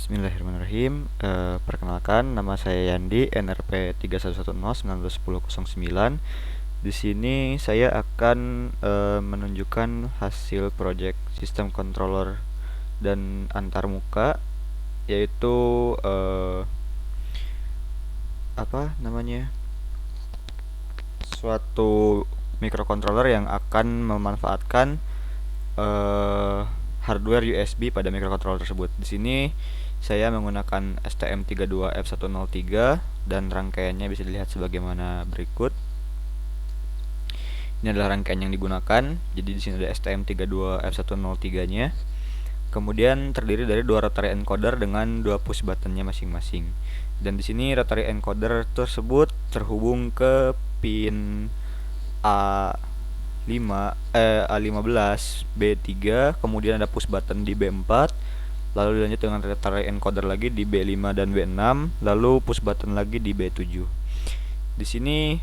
Bismillahirrahmanirrahim. Perkenalkan, nama saya Yandi, NRP 3110191009. Di sini saya akan menunjukkan hasil project sistem controller dan antarmuka, yaitu apa namanya? Suatu microcontroller yang akan memanfaatkan hardware USB pada microcontroller tersebut. Di sini saya menggunakan STM32F103 dan rangkaiannya bisa dilihat sebagaimana berikut. Ini adalah rangkaian yang digunakan. Jadi di sini ada STM32F103-nya. Kemudian terdiri dari dua rotary encoder dengan dua push buttonnya masing-masing. Dan di sini rotary encoder tersebut terhubung ke pin A15 B3, kemudian ada push button di B4, lalu dilanjut dengan rotary encoder lagi di B5 dan B6, lalu push button lagi di B7. Di sini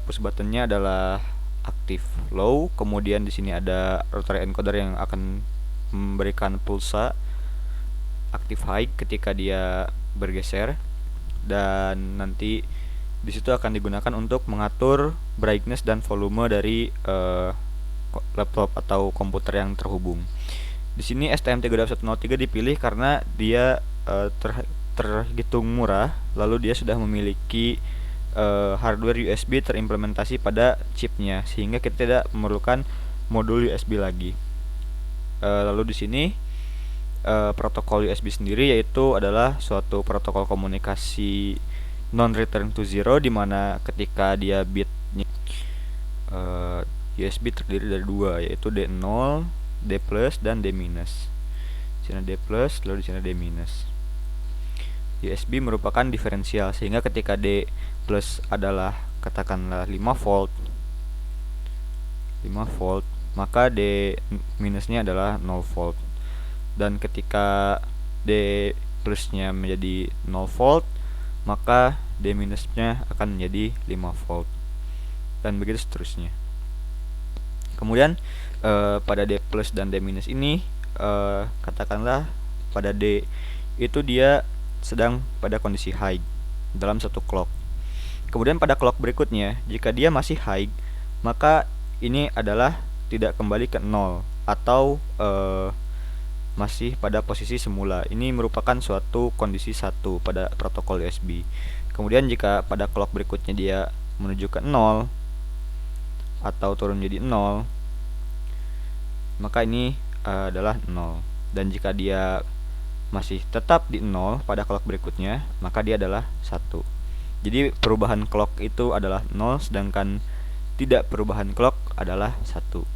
push buttonnya adalah aktif low, kemudian di sini ada rotary encoder yang akan memberikan pulsa aktif high ketika dia bergeser, dan nanti di situ akan digunakan untuk mengatur brightness dan volume dari laptop atau komputer yang terhubung. Di sini STM32F103 dipilih karena dia terhitung murah, lalu dia sudah memiliki hardware USB terimplementasi pada chipnya, sehingga kita tidak memerlukan modul USB lagi. Lalu di sini protokol USB sendiri yaitu adalah suatu protokol komunikasi non-return to zero, dimana ketika dia bitnya USB terdiri dari dua, yaitu D0, D+, dan D-. Di sini D+, lalu di sini D-. USB merupakan diferensial, sehingga ketika D+ adalah katakanlah 5 volt, maka D- nya adalah 0 volt. Dan ketika D+ nya menjadi 0 volt, maka D- nya akan menjadi 5 volt, dan begitu seterusnya. Kemudian pada D+ dan D- ini katakanlah pada D itu dia sedang pada kondisi high dalam satu clock. Kemudian pada clock berikutnya, jika dia masih high, maka ini adalah tidak kembali ke 0 atau masih pada posisi semula. Ini merupakan suatu kondisi 1 pada protokol USB. Kemudian jika pada clock berikutnya dia menuju ke 0 atau turun menjadi 0, maka ini adalah 0. Dan jika dia masih tetap di 0 pada clock berikutnya, maka dia adalah 1. Jadi perubahan clock itu adalah 0, sedangkan tidak perubahan clock adalah 1.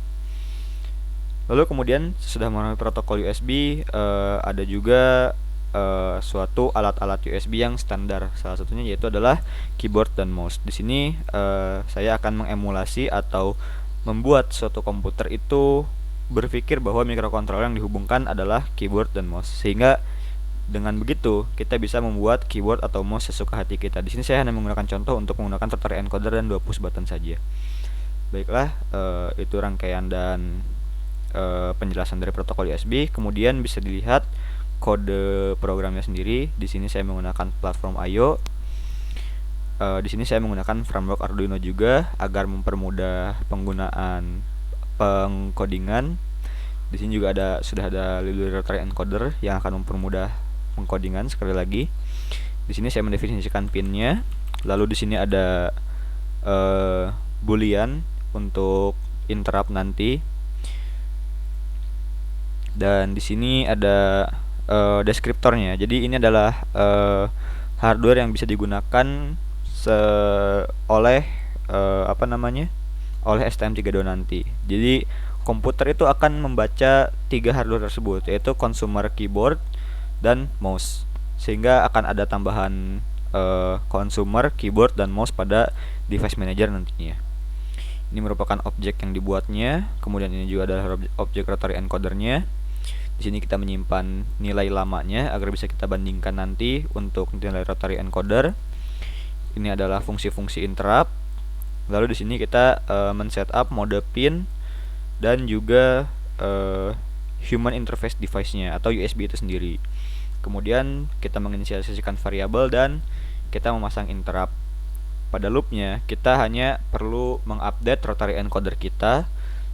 Lalu kemudian sudah menggunakan protokol USB, ada juga suatu alat-alat USB yang standar. Salah satunya yaitu adalah keyboard dan mouse. Di sini saya akan mengemulasi atau membuat suatu komputer itu berpikir bahwa microcontroller yang dihubungkan adalah keyboard dan mouse, sehingga dengan begitu kita bisa membuat keyboard atau mouse sesuka hati kita. Di sini saya hanya menggunakan contoh untuk menggunakan rotary encoder dan dua push button saja. Baiklah, itu rangkaian dan penjelasan dari protokol USB. Kemudian bisa dilihat kode programnya sendiri. Di sini saya menggunakan platform I/O. Di sini saya menggunakan framework Arduino juga agar mempermudah penggunaan pengkodingan. Di sini juga sudah ada library rotary encoder yang akan mempermudah pengkodingan. Sekali lagi, di sini saya mendefinisikan pinnya. Lalu di sini ada boolean untuk interrupt nanti. Dan di sini ada deskriptornya. Jadi ini adalah hardware yang bisa digunakan oleh oleh STM32 nanti. Jadi komputer itu akan membaca tiga hardware tersebut, yaitu consumer keyboard dan mouse, sehingga akan ada tambahan consumer keyboard dan mouse pada device manager nantinya. Ini merupakan objek yang dibuatnya. Kemudian ini juga adalah objek rotary encodernya. Di sini kita menyimpan nilai lamanya agar bisa kita bandingkan nanti untuk nilai rotary encoder. Ini adalah fungsi-fungsi interrupt. Lalu di sini kita men-setup mode pin dan juga human interface device-nya atau USB itu sendiri. Kemudian kita menginisialisasikan variabel dan kita memasang interrupt. Pada loopnya kita hanya perlu mengupdate rotary encoder kita,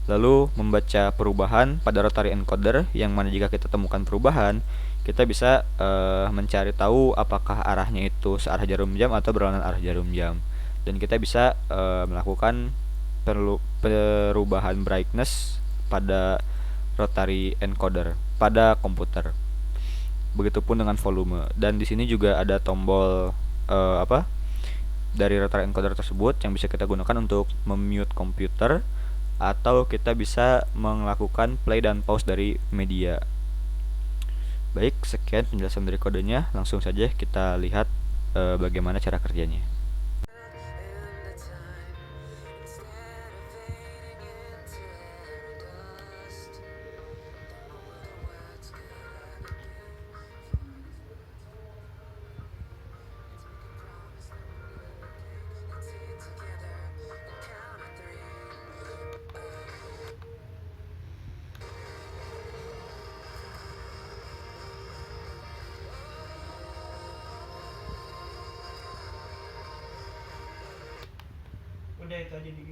lalu membaca perubahan pada rotary encoder, yang mana jika kita temukan perubahan, kita bisa mencari tahu apakah arahnya itu searah jarum jam atau berlawanan arah jarum jam. Dan kita bisa melakukan perubahan brightness pada rotary encoder pada komputer. Begitupun dengan volume. Dan di sini juga ada tombol dari rotary encoder tersebut yang bisa kita gunakan untuk memute komputer, atau kita bisa melakukan play dan pause dari media. Baik, sekian penjelasan dari kodenya. Langsung saja kita lihat bagaimana cara kerjanya. Udah itu aja di